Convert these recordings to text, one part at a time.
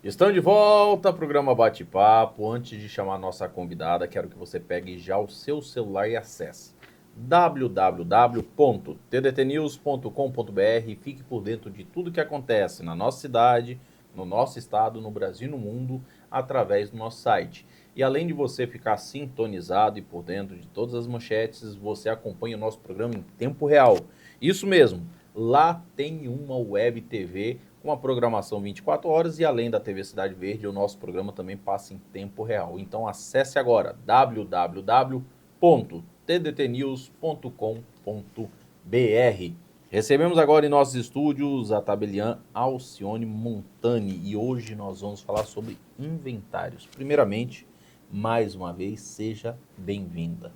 Estamos de volta, programa Bate-Papo. Antes de chamar a nossa convidada, quero que você pegue já o seu celular e acesse www.tdtnews.com.br e fique por dentro de tudo que acontece na nossa cidade, no nosso estado, no Brasil e no mundo, através do nosso site. E além de você ficar sintonizado e por dentro de todas as manchetes, você acompanha o nosso programa em tempo real. Isso mesmo, lá tem uma web TV com a programação 24 horas e além da TV Cidade Verde, o nosso programa também passa em tempo real. Então acesse agora www.tdtnews.com.br. Recebemos agora em nossos estúdios a tabeliã Alcione Montani e hoje nós vamos falar sobre inventários. Primeiramente, mais uma vez, seja bem-vinda.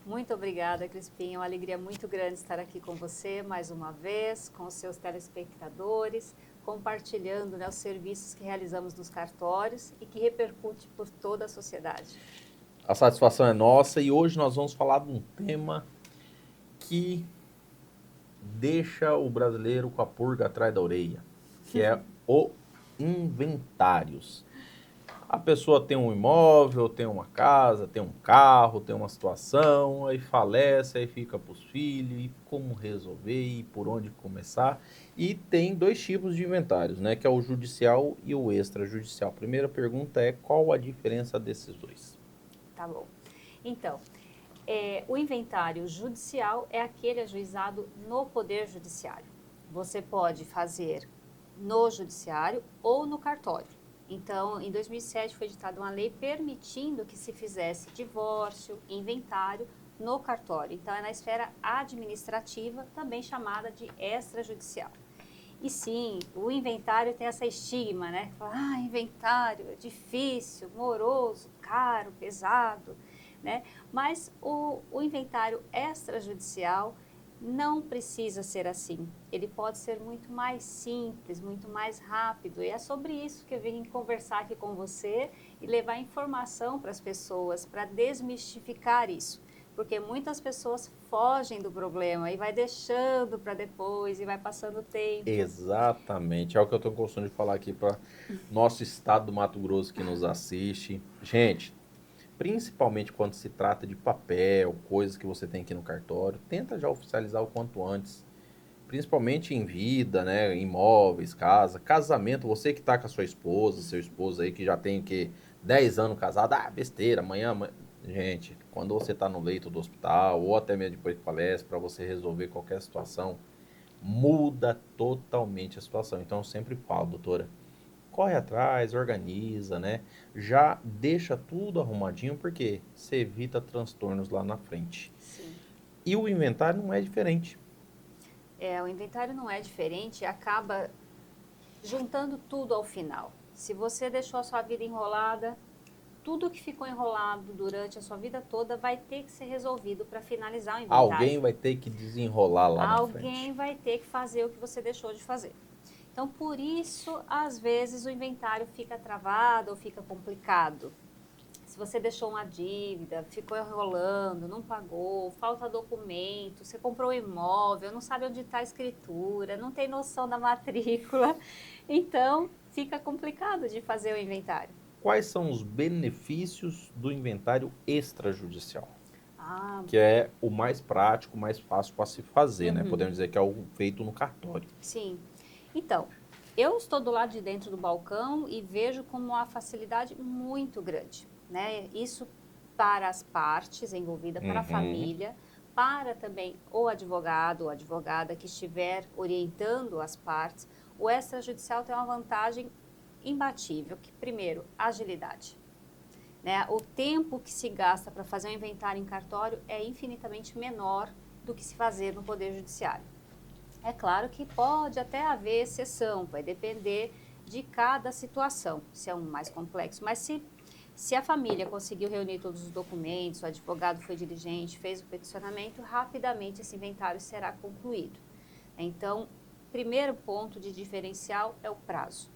Muito obrigada, Crispim. É uma alegria muito grande estar aqui com você mais uma vez, com os seus telespectadores, compartilhando, né, os serviços que realizamos nos cartórios e que repercute por toda a sociedade. A satisfação é nossa e hoje nós vamos falar de um tema que deixa o brasileiro com a pulga atrás da orelha, que é o inventários. A pessoa tem um imóvel, tem uma casa, tem um carro, tem uma situação, aí falece, aí fica para os filhos, e como resolver, e por onde começar. E tem dois tipos de inventários, né? Que é o judicial e o extrajudicial. A primeira pergunta é qual a diferença desses dois? Tá bom. Então, o inventário judicial é aquele ajuizado no Poder Judiciário. Você pode fazer no judiciário ou no cartório. Então, em 2007 foi editada uma lei permitindo que se fizesse divórcio, inventário no cartório. Então, é na esfera administrativa, também chamada de extrajudicial. E sim, o inventário tem essa estigma, né? Fala, inventário é difícil, moroso, caro, pesado, né? Mas o inventário extrajudicial não precisa ser assim. Ele pode ser muito mais simples, muito mais rápido. E é sobre isso que eu vim conversar aqui com você e levar informação para as pessoas, para desmistificar isso. Porque muitas pessoas fogem do problema e vai deixando para depois e vai passando o tempo. Exatamente, é o que eu estou gostando de falar aqui para nosso estado do Mato Grosso que nos assiste. Gente, principalmente quando se trata de papel, coisas que você tem aqui no cartório, tenta já oficializar o quanto antes. Principalmente em vida, né? Imóveis, casa, casamento, você que tá com a sua esposa, seu esposo aí que já tem que 10 anos casado, besteira, amanhã. Gente, quando você tá no leito do hospital, ou até mesmo depois que falece, para você resolver qualquer situação, muda totalmente a situação. Então eu sempre falo, doutora, corre atrás, organiza, né? Já deixa tudo arrumadinho, porque você evita transtornos lá na frente. Sim. E o inventário não é diferente. O inventário não é diferente, acaba juntando tudo ao final. Se você deixou a sua vida enrolada, tudo que ficou enrolado durante a sua vida toda vai ter que ser resolvido para finalizar o inventário. Alguém vai ter que desenrolar lá na frente. Alguém vai ter que fazer o que você deixou de fazer. Então, por isso, às vezes, o inventário fica travado ou fica complicado. Se você deixou uma dívida, ficou enrolando, não pagou, falta documento, você comprou um imóvel, não sabe onde está a escritura, não tem noção da matrícula, então fica complicado de fazer o inventário. Quais são os benefícios do inventário extrajudicial? Que é o mais prático, mais fácil para se fazer, né? Podemos dizer que é o feito no cartório. Sim. Então, eu estou do lado de dentro do balcão e vejo como uma facilidade muito grande, né? Isso para as partes envolvidas, para a família, para também o advogado ou advogada que estiver orientando as partes. O extrajudicial tem uma vantagem imbatível, que primeiro, agilidade. Né? O tempo que se gasta para fazer um inventário em cartório é infinitamente menor do que se fazer no Poder Judiciário. É claro que pode até haver exceção, vai depender de cada situação, se é um mais complexo. Mas se a família conseguiu reunir todos os documentos, o advogado foi diligente, fez o peticionamento, rapidamente esse inventário será concluído. Então, primeiro ponto de diferencial é o prazo.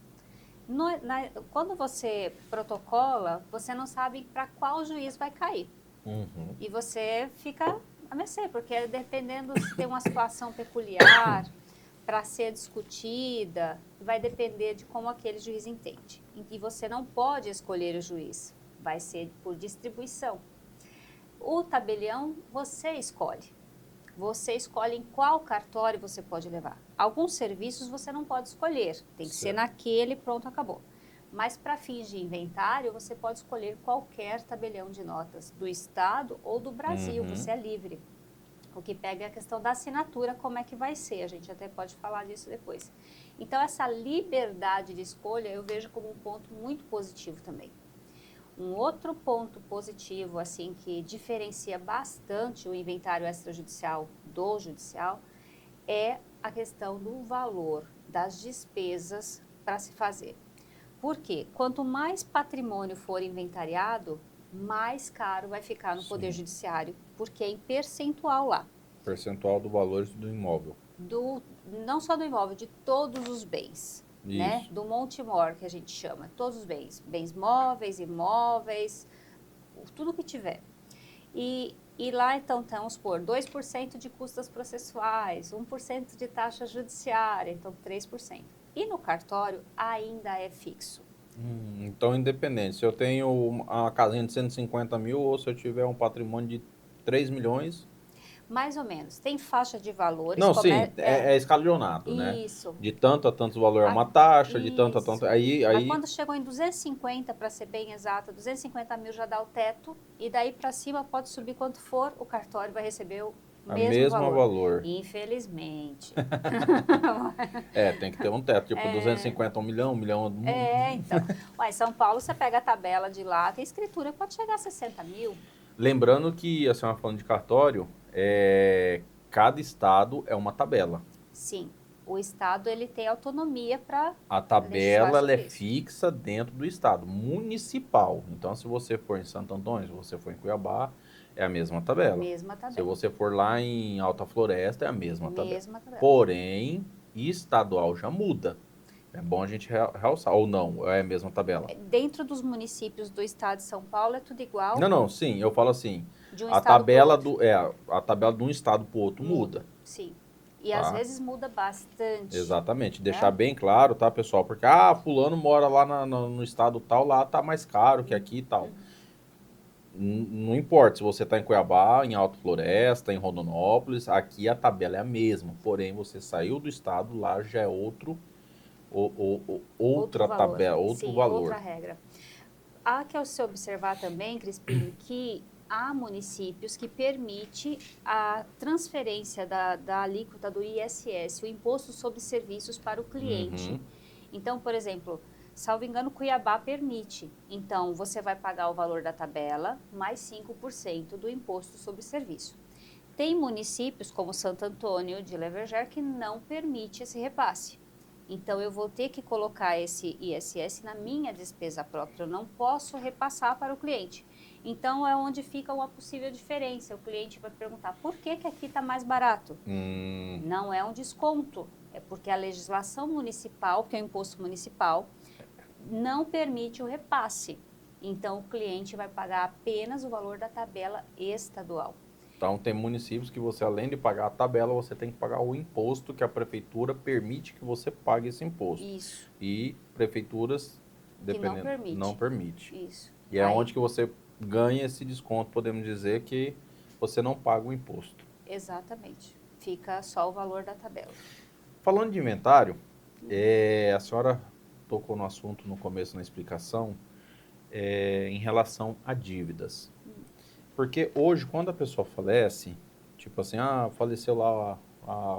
Quando você protocola, você não sabe para qual juiz vai cair. E você fica a mercê, porque dependendo se tem uma situação peculiar, para ser discutida, vai depender de como aquele juiz entende. E você não pode escolher o juiz, vai ser por distribuição. O tabelião, você escolhe. Você escolhe em qual cartório você pode levar. Alguns serviços você não pode escolher, tem que ser naquele, pronto, acabou. Mas para fins de inventário, você pode escolher qualquer tabelião de notas do estado ou do Brasil, você é livre. O que pega é a questão da assinatura, como é que vai ser, a gente até pode falar disso depois. Então, essa liberdade de escolha eu vejo como um ponto muito positivo também. Um outro ponto positivo, assim, que diferencia bastante o inventário extrajudicial do judicial, é a questão do valor das despesas para se fazer. Por quê? Quanto mais patrimônio for inventariado, mais caro vai ficar no Poder Judiciário, porque é em percentual lá. Percentual do valor do imóvel. Não só do imóvel, de todos os bens. Né? Do Montemor, que a gente chama, todos os bens. Bens móveis, imóveis, tudo que tiver. E lá, então, vamos por 2% de custas processuais, 1% de taxa judiciária, então 3%. E no cartório ainda é fixo. Então, independente, se eu tenho uma casinha de 150 mil ou se eu tiver um patrimônio de 3 milhões... Mais ou menos. Tem faixa de valores. Não, sim, é escalonado, né? Isso. De tanto a tanto valor é uma taxa, isso. de tanto a tanto... Aí... Mas quando chegou em 250, para ser bem exata, 250 mil já dá o teto, e daí para cima pode subir quanto for, o cartório vai receber o mesmo valor. Infelizmente. Tem que ter um teto, tipo 250, 1 milhão, 1 milhão... Então. Em São Paulo, você pega a tabela de lá, tem escritura, pode chegar a 60 mil. Lembrando que, a senhora falando de cartório, cada estado é uma tabela. Sim, o estado ele tem autonomia para... A tabela ela é fixa dentro do estado, municipal. Então, se você for em Santo Antônio, se você for em Cuiabá, é a mesma tabela. Mesma tabela. Se você for lá em Alta Floresta, é a mesma tabela. Tabela. Porém, estadual já muda. É bom a gente realçar. Ou não, é a mesma tabela. Dentro dos municípios do estado de São Paulo é tudo igual? Não, sim, eu falo assim. De um a tabela a tabela de um estado para o outro muda. Sim. E às vezes muda bastante. Exatamente. Deixar bem claro, tá, pessoal? Porque, fulano mora lá no estado tal, lá tá mais caro que aqui e tal. Não importa se você está em Cuiabá, em Alta Floresta, em Rondonópolis, aqui a tabela é a mesma. Porém, você saiu do estado, lá já é outra tabela, outro valor. Outra regra. Há que se observar também, Crispim, que há municípios que permite a transferência da alíquota do ISS, o Imposto sobre Serviços, para o cliente. Então, por exemplo, salvo engano, Cuiabá permite. Então, você vai pagar o valor da tabela mais 5% do Imposto sobre Serviço. Tem municípios, como Santo Antônio de Leverger, que não permite esse repasse. Então, eu vou ter que colocar esse ISS na minha despesa própria, eu não posso repassar para o cliente. Então, é onde fica uma possível diferença. O cliente vai perguntar, por que aqui está mais barato? Não é um desconto, é porque a legislação municipal, que é o imposto municipal, não permite o repasse. Então, o cliente vai pagar apenas o valor da tabela estadual. Então, tem municípios que você, além de pagar a tabela, você tem que pagar o imposto que a prefeitura permite que você pague esse imposto. Isso. E prefeituras, dependendo, não permite. Isso. E é onde que você ganha esse desconto, podemos dizer que você não paga o imposto. Exatamente. Fica só o valor da tabela. Falando de inventário, a senhora tocou no assunto no começo, na explicação, em relação a dívidas. Porque hoje, quando a pessoa falece, tipo assim, faleceu lá,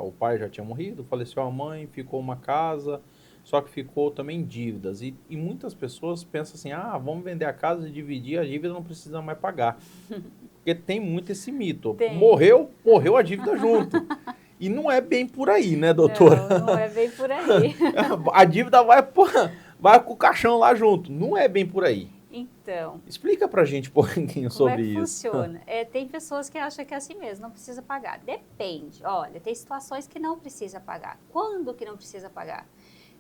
o pai já tinha morrido, faleceu a mãe, ficou uma casa, só que ficou também dívidas. E muitas pessoas pensam assim, vamos vender a casa e dividir, a dívida não precisa mais pagar. Porque tem muito esse mito. Morreu a dívida junto. E não é bem por aí, né, doutora? Não é bem por aí. A dívida vai com o caixão lá junto. Não é bem por aí. Então, explica pra gente um pouquinho sobre isso. Como funciona? Tem pessoas que acham que é assim mesmo, não precisa pagar. Depende. Olha, tem situações que não precisa pagar. Quando que não precisa pagar?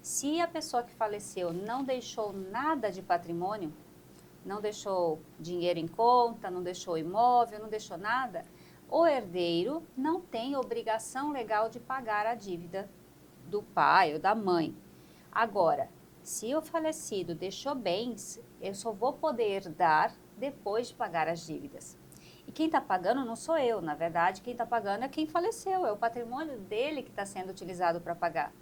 Se a pessoa que faleceu não deixou nada de patrimônio, não deixou dinheiro em conta, não deixou imóvel, não deixou nada, o herdeiro não tem obrigação legal de pagar a dívida do pai ou da mãe. Agora, se o falecido deixou bens, eu só vou poder herdar depois de pagar as dívidas. E quem está pagando não sou eu, na verdade, quem está pagando é quem faleceu, é o patrimônio dele que está sendo utilizado para pagar.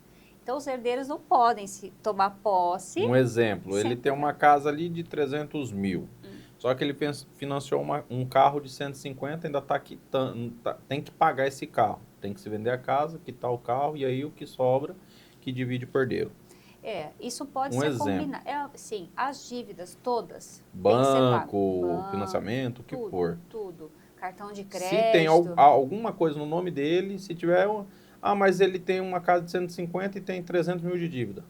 Então, os herdeiros não podem se tomar posse. Um exemplo, ele sem tem uma pagar. casa ali de 300 mil, só que ele financiou um carro de 150, ainda tem que pagar esse carro. Tem que se vender a casa, quitar o carro, e aí o que sobra, que divide o herdeiro. Isso pode Um ser exemplo. combinado. Sim, as dívidas todas têm que ser pagas. Banco, financiamento, o que Tudo, for. tudo. Cartão de Se tem crédito. alguma coisa no nome dele, se tiver mas ele tem uma casa de 150 e tem 300 mil de dívida.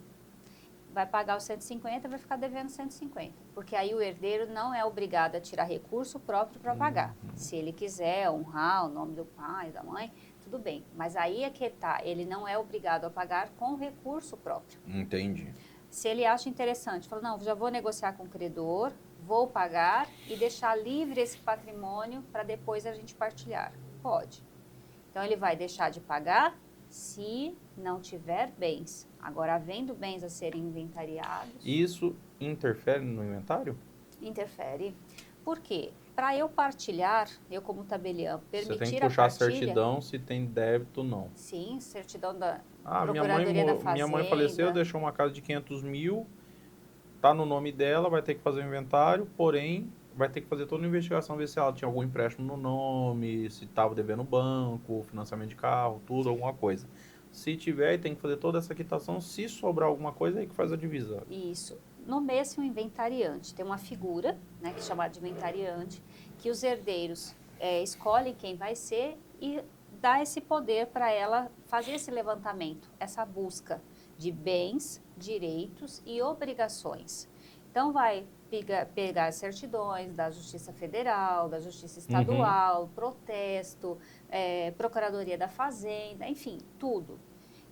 Vai pagar os 150, vai ficar devendo 150. Porque aí o herdeiro não é obrigado a tirar recurso próprio para pagar. Se ele quiser honrar o nome do pai, da mãe, tudo bem. Mas aí é que tá, ele não é obrigado a pagar com recurso próprio. Entendi. Se ele acha interessante, fala, não, já vou negociar com o credor, vou pagar e deixar livre esse patrimônio para depois a gente partilhar. Pode. Então, ele vai deixar de pagar se não tiver bens. Agora, havendo bens a serem inventariados... Isso interfere no inventário? Interfere. Por quê? Para eu partilhar, eu como tabelião, permitir Você tem que a puxar a partilha... certidão se tem débito ou não. Sim, certidão da Minha Procuradoria da minha mãe faleceu, Fazenda. deixou uma casa de 500 mil, tá no nome dela, vai ter que fazer o inventário, porém, vai ter que fazer toda a investigação, ver se ela tinha algum empréstimo no nome, se estava devendo banco, financiamento de carro, tudo, alguma coisa. Se tiver, tem que fazer toda essa quitação. Se sobrar alguma coisa, aí que faz a divisão. Isso. Nomeia-se um inventariante. Tem uma figura, né, que é chamada de inventariante, que os herdeiros escolhem quem vai ser e dá esse poder para ela fazer esse levantamento, essa busca de bens, direitos e obrigações. Então, vai pegar as certidões da Justiça Federal, da Justiça Estadual, protesto, Procuradoria da Fazenda, enfim, tudo.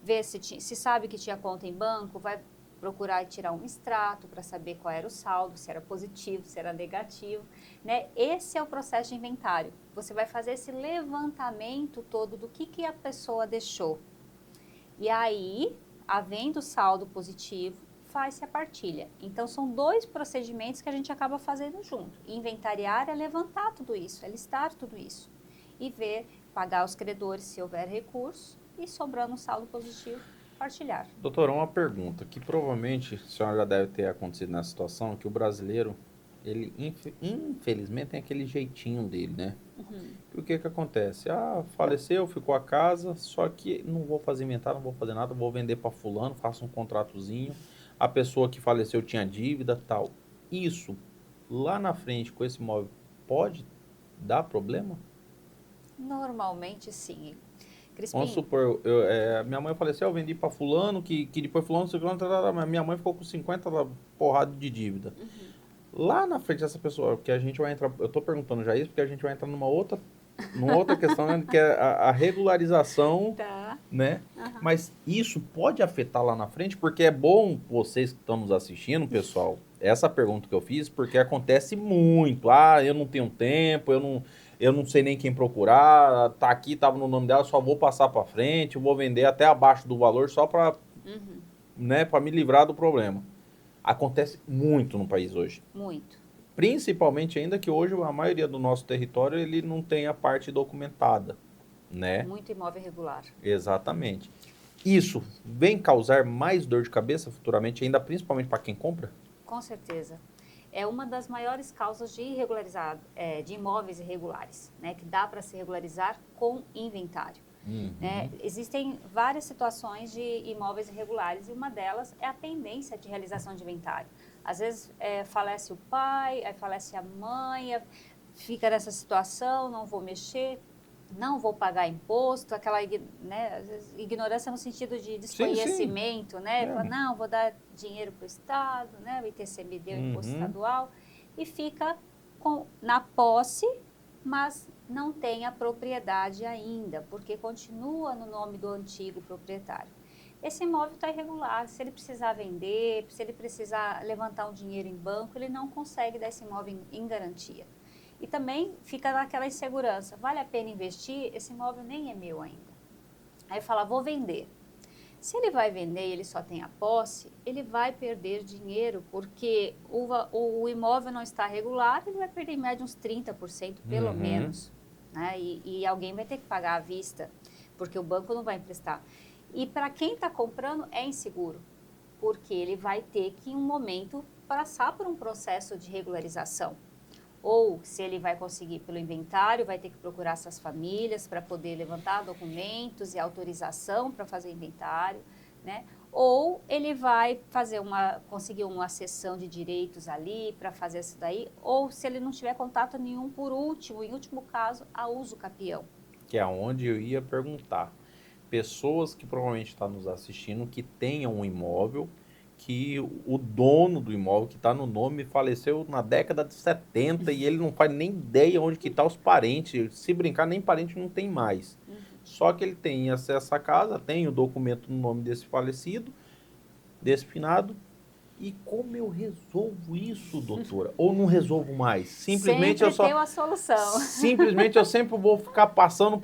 Ver se sabe que tinha conta em banco, vai procurar tirar um extrato para saber qual era o saldo, se era positivo, se era negativo, né? Esse é o processo de inventário. Você vai fazer esse levantamento todo do que a pessoa deixou. E aí, havendo saldo positivo, faz-se a partilha. Então, são dois procedimentos que a gente acaba fazendo junto. Inventariar é levantar tudo isso, é listar tudo isso. E ver, pagar os credores se houver recurso e sobrando um saldo positivo, partilhar. Doutora, uma pergunta que provavelmente a senhora já deve ter acontecido nessa situação, que o brasileiro, ele infelizmente tem aquele jeitinho dele, né? E o que que acontece? Faleceu, ficou a casa, só que não vou fazer inventário, não vou fazer nada, vou vender para fulano, faço um contratozinho, a pessoa que faleceu tinha dívida, tal. Isso, lá na frente, com esse imóvel, pode dar problema? Normalmente, sim. Crispim, Vamos supor, minha mãe faleceu, eu vendi para fulano, que depois fulano, mas minha mãe ficou com 50 porrada de dívida. Lá na frente dessa pessoa, que a gente vai entrar, eu tô perguntando já isso, porque a gente vai entrar numa outra questão, né, que é a regularização, tá. né? Mas isso pode afetar lá na frente, porque é bom vocês que estão nos assistindo, pessoal, essa pergunta que eu fiz, porque acontece muito. Eu não tenho tempo, eu não sei nem quem procurar, tá aqui, tava no nome dela, só vou passar para frente, vou vender até abaixo do valor só para, né, para me livrar do problema. Acontece muito no país hoje. Muito. Principalmente ainda que hoje a maioria do nosso território ele não tem a parte documentada, né? Muito imóvel irregular. Exatamente. Isso vem causar mais dor de cabeça futuramente, ainda principalmente para quem compra? Com certeza. É uma das maiores causas de de imóveis irregulares, né? Que dá para se regularizar com inventário. Né? Existem várias situações de imóveis irregulares e uma delas é a pendência de realização de inventário. Às vezes falece o pai, aí falece a mãe, fica nessa situação, não vou mexer, não vou pagar imposto, aquela, né, às vezes, ignorância no sentido de desconhecimento, né? Fala, não, vou dar dinheiro para o Estado, né? O ITCMD, o Imposto Estadual, e fica na posse, mas não tem a propriedade ainda, porque continua no nome do antigo proprietário. Esse imóvel está irregular, se ele precisar vender, se ele precisar levantar um dinheiro em banco, ele não consegue dar esse imóvel em garantia. E também fica naquela insegurança, vale a pena investir? Esse imóvel nem é meu ainda. Aí fala, vou vender. Se ele vai vender e ele só tem a posse, ele vai perder dinheiro, porque o imóvel não está regular, ele vai perder em média uns 30%, pelo menos. Né? E alguém vai ter que pagar à vista, porque o banco não vai emprestar. E para quem está comprando, é inseguro, porque ele vai ter que, em um momento, passar por um processo de regularização. Ou, se ele vai conseguir pelo inventário, vai ter que procurar essas famílias para poder levantar documentos e autorização para fazer inventário, né? Ou ele vai conseguir uma cessão de direitos ali para fazer isso daí, ou se ele não tiver contato nenhum, em último caso, a uso capião. Que é onde eu ia perguntar. Pessoas que provavelmente estão nos assistindo, que tenham um imóvel, que o dono do imóvel, que está no nome, faleceu na década de 70 e ele não faz nem ideia onde que tá os parentes. Se brincar, nem parente não tem mais. Só que ele tem acesso à casa, tem o documento no nome desse falecido, desse finado. E como eu resolvo isso, doutora? Ou não resolvo mais? Simplesmente sempre tem uma solução. Simplesmente eu sempre vou ficar passando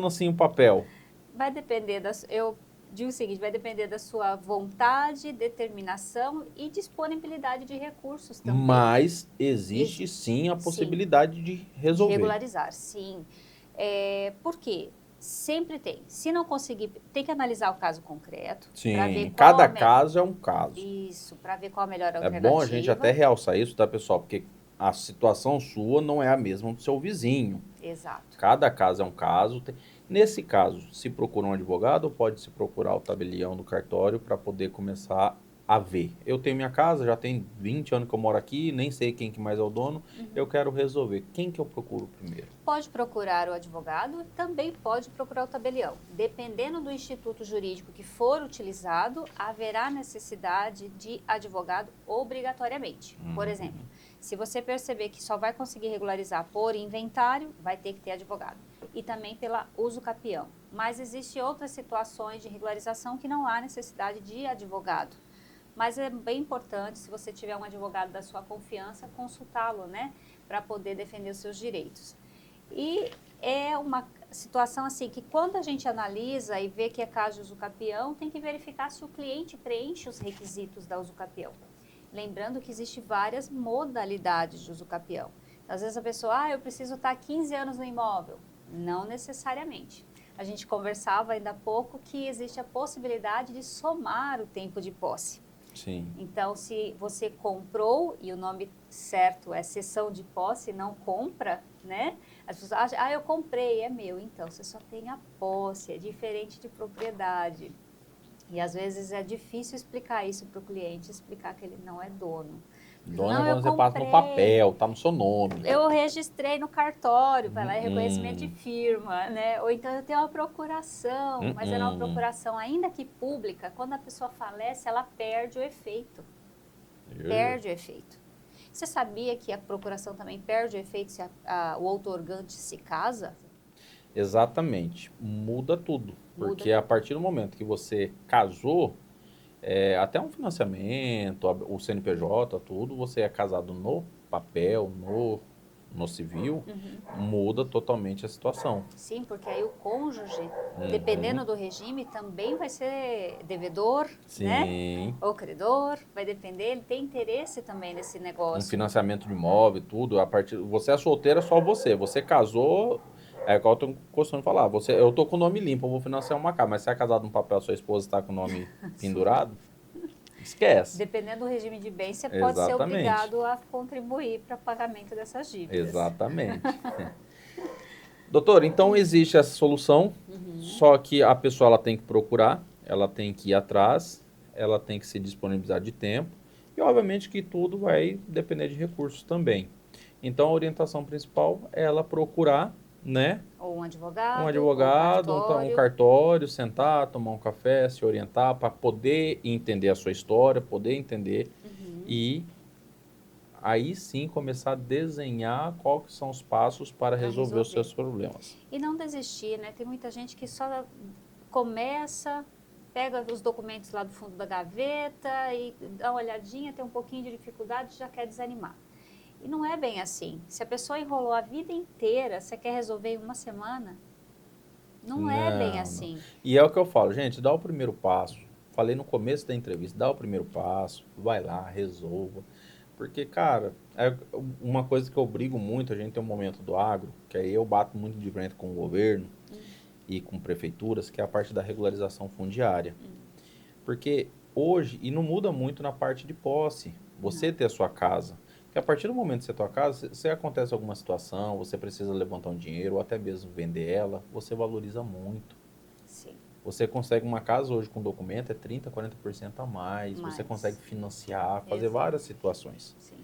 assim o papel. Vai depender eu digo o seguinte, vai depender da sua vontade, determinação e disponibilidade de recursos também. Mas existe sim a possibilidade de resolver. De regularizar, sim. Por quê? Sempre tem. Se não conseguir, tem que analisar o caso concreto. Sim, cada caso é um caso. Isso, para ver qual a melhor alternativa. É bom a gente até realçar isso, tá, pessoal? Porque a situação sua não é a mesma do seu vizinho. Exato. Cada caso é um caso. Nesse caso, se procura um advogado ou pode se procurar o tabelião do cartório para poder começar a ver. Eu tenho minha casa, já tem 20 anos que eu moro aqui, nem sei quem que mais é o dono, eu quero resolver. Quem que eu procuro primeiro? Pode procurar o advogado, também pode procurar o tabelião. Dependendo do instituto jurídico que for utilizado, haverá necessidade de advogado obrigatoriamente. Por exemplo, se você perceber que só vai conseguir regularizar por inventário, vai ter que ter advogado. E também pela uso capião. Mas existem outras situações de regularização que não há necessidade de advogado. Mas é bem importante, se você tiver um advogado da sua confiança, consultá-lo, né? Para poder defender os seus direitos. E é uma situação assim, que quando a gente analisa e vê que é caso de uso capião, tem que verificar se o cliente preenche os requisitos da uso capião. Lembrando que existem várias modalidades de uso capião. Às vezes a pessoa, eu preciso estar 15 anos no imóvel. Não necessariamente. A gente conversava ainda há pouco que existe a possibilidade de somar o tempo de posse. Sim. Então, se você comprou, e o nome certo é cessão de posse, não compra, né? As pessoas acham, eu comprei, é meu. Então, você só tem a posse, é diferente de propriedade. E às vezes é difícil explicar isso para o cliente, explicar que ele não é dono. Dono é quando você passa no papel, tá no seu nome. Eu registrei no cartório, vai lá, é reconhecimento de firma, né? Ou então eu tenho uma procuração, mas é uma procuração ainda que pública, quando a pessoa falece, ela perde o efeito. Perde o efeito. Você sabia que a procuração também perde o efeito se o outorgante se casa? Exatamente. Muda tudo. Porque a partir do momento que você casou, até um financiamento, o CNPJ, tudo, você é casado no papel, no civil, muda totalmente a situação. Sim, porque aí o cônjuge, dependendo do regime, também vai ser devedor, né? Ou credor, vai depender, ele tem interesse também nesse negócio. Um financiamento de imóvel, tudo, você é solteira, só você casou, é igual eu tô costumando falar, eu tô com o nome limpo, eu vou financiar uma casa, mas se é casado no papel, sua esposa está com o nome pendurado, esquece. Dependendo do regime de bens, você pode ser obrigado a contribuir para o pagamento dessas dívidas. Exatamente. Doutor, então existe essa solução, só que a pessoa ela tem que procurar, ela tem que ir atrás, ela tem que se disponibilizar de tempo e obviamente que tudo vai depender de recursos também. Então a orientação principal é ela procurar, né? Ou um advogado, um cartório, sentar, tomar um café, se orientar para poder entender a sua história, poder entender e aí sim começar a desenhar quais são os passos para resolver os seus problemas. E não desistir, né? Tem muita gente que só começa, pega os documentos lá do fundo da gaveta e dá uma olhadinha, tem um pouquinho de dificuldade e já quer desanimar. E não é bem assim. Se a pessoa enrolou a vida inteira, você quer resolver em uma semana? Não é bem assim. E é o que eu falo, gente, dá o primeiro passo. falei no começo da entrevista, dá o primeiro passo, vai lá, resolva. Porque, cara, é uma coisa que eu brigo muito, a gente tem um momento do agro, que aí eu bato muito de frente com o governo e com prefeituras, que é a parte da regularização fundiária. Porque hoje, e não muda muito na parte de posse, você ter a sua casa. Porque a partir do momento que você tem a tua casa, se acontece alguma situação, você precisa levantar um dinheiro, ou até mesmo vender ela, você valoriza muito. Sim. Você consegue uma casa hoje com documento, é 30%, 40% a mais. Você consegue financiar, fazer várias situações. Sim.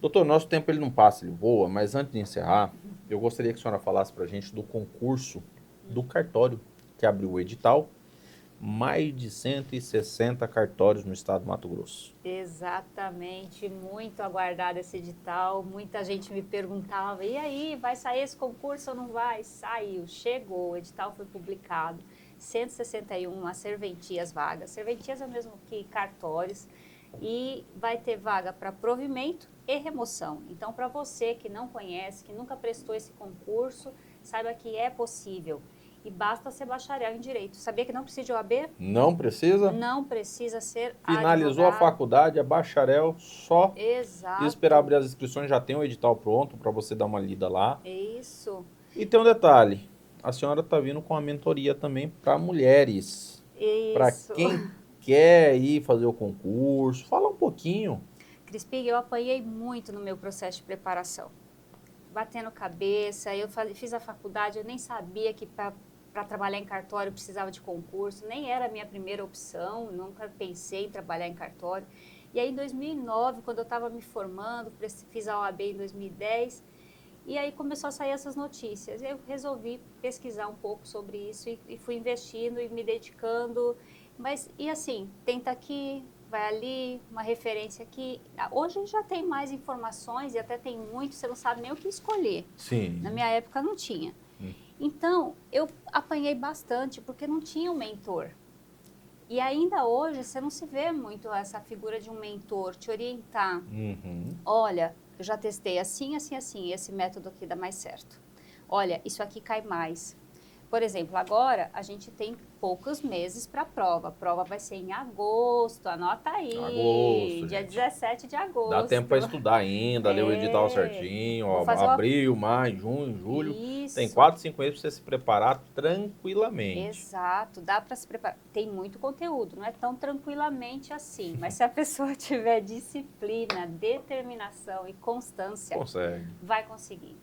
Doutor, nosso tempo ele não passa, ele voa, mas antes de encerrar, eu gostaria que a senhora falasse para a gente do concurso do cartório, que abriu o edital. Mais de 160 cartórios no estado do Mato Grosso. Exatamente, muito aguardado esse edital. Muita gente me perguntava, e aí, vai sair esse concurso ou não vai? Saiu, chegou, o edital foi publicado. 161 serventias vagas. Serventias é o mesmo que cartórios. E vai ter vaga para provimento e remoção. Então, para você que não conhece, que nunca prestou esse concurso, saiba que é possível. E basta ser bacharel em Direito. Sabia que não precisa de OAB? Não precisa? Não precisa ser Finalizou advogado. a faculdade, é bacharel, só Exato. esperar abrir as inscrições, já tem o edital pronto para você dar uma lida lá. Isso. E tem um detalhe, a senhora está vindo com a mentoria também para mulheres. Para Isso. quem quer ir fazer o concurso, fala um pouquinho. Crispim, eu apanhei muito no meu processo de preparação. Batendo cabeça, eu fiz a faculdade, eu nem sabia que para trabalhar em cartório precisava de concurso, nem era a minha primeira opção, nunca pensei em trabalhar em cartório. E aí em 2009, quando eu estava me formando, fiz a OAB em 2010, e aí começou a sair essas notícias. Eu resolvi pesquisar um pouco sobre isso e fui investindo e me dedicando. Mas, e assim, tenta aqui, vai ali, uma referência aqui. Hoje já tem mais informações e até tem muito, você não sabe nem o que escolher. Sim. Na minha época não tinha. Então, eu apanhei bastante porque não tinha um mentor. E ainda hoje você não se vê muito essa figura de um mentor te orientar. Olha, eu já testei assim, assim, assim, esse método aqui dá mais certo. Olha, isso aqui cai mais. Por exemplo, agora a gente tem poucos meses para a prova. A prova vai ser em agosto, anota aí. Agosto, dia gente. 17 de agosto. Dá tempo para estudar ainda, ler o edital certinho, ó, abril, maio, junho, julho. Isso. Tem 4, 5 meses para você se preparar tranquilamente. Exato, dá para se preparar. Tem muito conteúdo, não é tão tranquilamente assim. Mas se a pessoa tiver disciplina, determinação e constância, vai conseguir.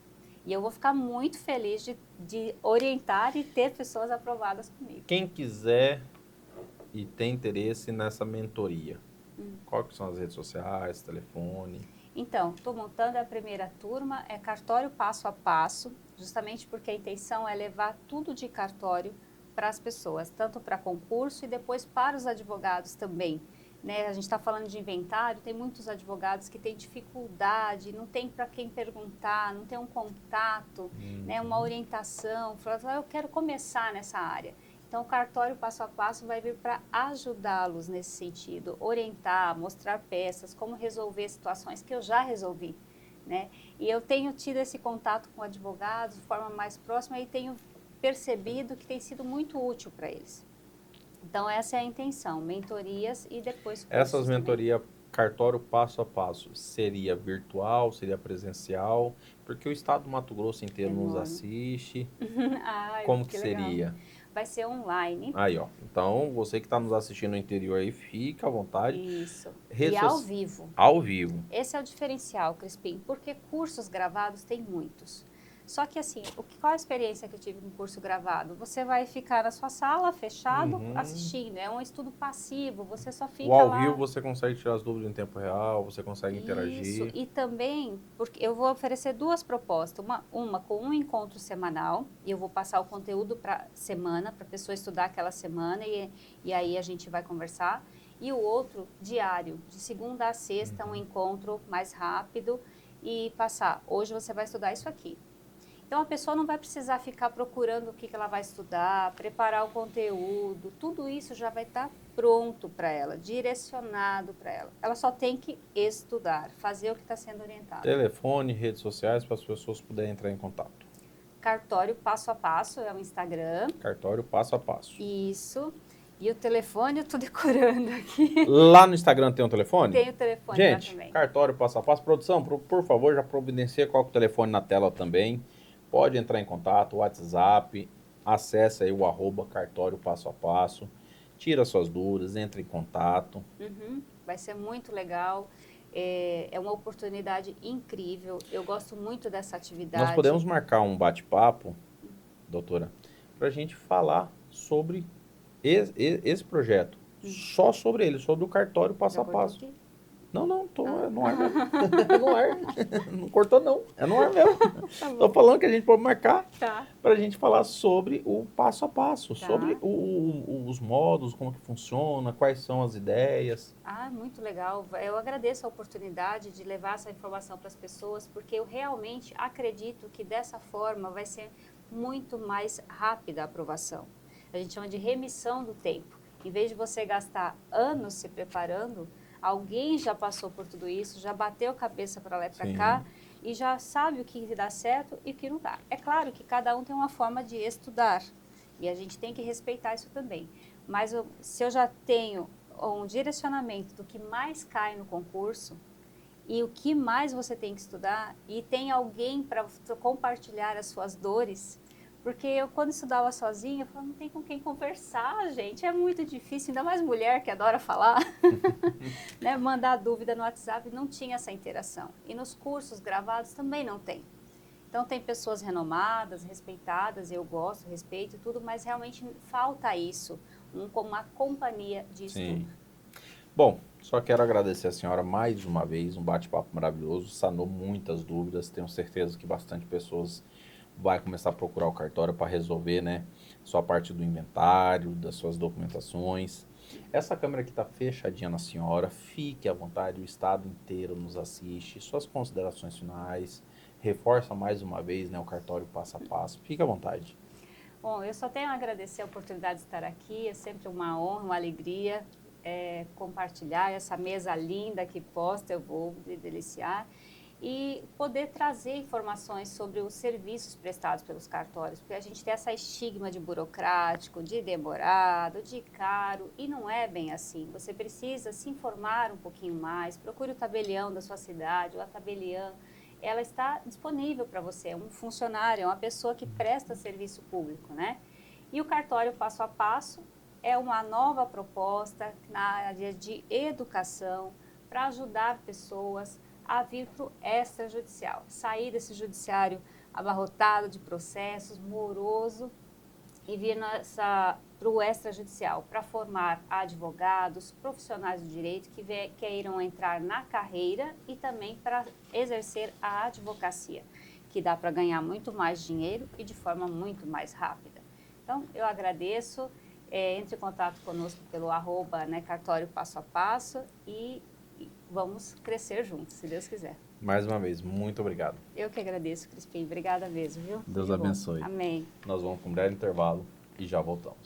E eu vou ficar muito feliz de orientar e ter pessoas aprovadas comigo. Quem quiser e tem interesse nessa mentoria, quais são as redes sociais, telefone? Então, estou montando a primeira turma, é cartório passo a passo, justamente porque a intenção é levar tudo de cartório para as pessoas, tanto para concurso e depois para os advogados também. Né? A gente está falando de inventário, tem muitos advogados que têm dificuldade, não tem para quem perguntar, não tem um contato, né? Uma orientação, falar, eu quero começar nessa área. Então, o cartório passo a passo vai vir para ajudá-los nesse sentido, orientar, mostrar peças, como resolver situações que eu já resolvi, né? E eu tenho tido esse contato com advogados de forma mais próxima e tenho percebido que tem sido muito útil para eles. Então, essa é a intenção, mentorias e depois cursos. Essas mentorias, cartório passo a passo, seria virtual, seria presencial? Porque o estado do Mato Grosso inteiro nos assiste. Ai, como que seria? Legal. Vai ser online. Aí, ó. Então, você que está nos assistindo no interior aí, fica à vontade. Isso. E ao vivo. Ao vivo. Esse é o diferencial, Crispim, porque cursos gravados tem muitos. Só que assim, qual a experiência que eu tive com curso gravado? Você vai ficar na sua sala, fechado, assistindo. É um estudo passivo, você só fica lá. O ao vivo você consegue tirar as dúvidas em tempo real, você consegue interagir. Isso, e também, porque eu vou oferecer duas propostas. Uma com um encontro semanal, e eu vou passar o conteúdo para semana, para a pessoa estudar aquela semana, e aí a gente vai conversar. E o outro, diário, de segunda a sexta, um encontro mais rápido, e passar, hoje você vai estudar isso aqui. Então, a pessoa não vai precisar ficar procurando o que ela vai estudar, preparar o conteúdo, tudo isso já vai estar pronto para ela, direcionado para ela. Ela só tem que estudar, fazer o que está sendo orientado. Telefone, redes sociais, para as pessoas poderem entrar em contato. Cartório Passo a Passo é o Instagram. Cartório Passo a Passo. Isso. E o telefone eu tô decorando aqui. Lá no Instagram tem um telefone? Tem o telefone Gente, lá também. cartório passo a passo. Produção, por favor, já providencia qual que é o telefone na tela também. Pode entrar em contato, WhatsApp, acesse aí o @cartório passo a passo, tira suas dúvidas, entre em contato. Vai ser muito legal. É uma oportunidade incrível. Eu gosto muito dessa atividade. Nós podemos marcar um bate-papo, doutora, para a gente falar sobre esse projeto. Só sobre ele, sobre o cartório passo a passo. Aqui? Não, é no ar mesmo. É no ar. Não cortou, não. É no ar mesmo. Tá bom. Tô falando que a gente pode marcar Tá. para a gente falar sobre o passo a passo, Tá. sobre os modos, como que funciona, quais são as ideias. Muito legal. Eu agradeço a oportunidade de levar essa informação para as pessoas, porque eu realmente acredito que dessa forma vai ser muito mais rápida a aprovação. A gente chama de remissão do tempo. Em vez de você gastar anos se preparando, alguém já passou por tudo isso, já bateu cabeça para lá e para cá e já sabe o que dá certo e o que não dá. É claro que cada um tem uma forma de estudar e a gente tem que respeitar isso também. Mas se eu já tenho um direcionamento do que mais cai no concurso e o que mais você tem que estudar e tem alguém para compartilhar as suas dores, porque eu quando estudava sozinha, eu falava, não tem com quem conversar, gente, é muito difícil, ainda mais mulher que adora falar, né? Mandar dúvida no WhatsApp, não tinha essa interação. E nos cursos gravados também não tem. Então tem pessoas renomadas, respeitadas, eu gosto, respeito tudo, mas realmente falta isso, como uma companhia de estudo. Bom, só quero agradecer a senhora mais uma vez, um bate-papo maravilhoso, sanou muitas dúvidas, tenho certeza que bastante pessoas vai começar a procurar o cartório para resolver, né, sua parte do inventário, das suas documentações. Essa câmera aqui está fechadinha na senhora, fique à vontade, o estado inteiro nos assiste, suas considerações finais, reforça mais uma vez, né, o cartório passo a passo, fique à vontade. Bom, eu só tenho a agradecer a oportunidade de estar aqui, é sempre uma honra, uma alegria compartilhar essa mesa linda que posta, eu vou me deliciar, e poder trazer informações sobre os serviços prestados pelos cartórios, porque a gente tem essa estigma de burocrático, de demorado, de caro, e não é bem assim. Você precisa se informar um pouquinho mais, procure o tabelião da sua cidade, ou a tabeliã, ela está disponível para você, é um funcionário, é uma pessoa que presta serviço público, né? E o cartório passo a passo é uma nova proposta na área de educação para ajudar pessoas a vir para o extrajudicial, sair desse judiciário abarrotado de processos, moroso, e vir para o extrajudicial, para formar advogados, profissionais do direito que queiram entrar na carreira e também para exercer a advocacia, que dá para ganhar muito mais dinheiro e de forma muito mais rápida. Então, eu agradeço, entre em contato conosco pelo @cartório passo a passo e vamos crescer juntos, se Deus quiser. Mais uma vez, muito obrigado. Eu que agradeço, Crispim. Obrigada mesmo, viu? Deus abençoe. Amém. Nós vamos para um breve intervalo e já voltamos.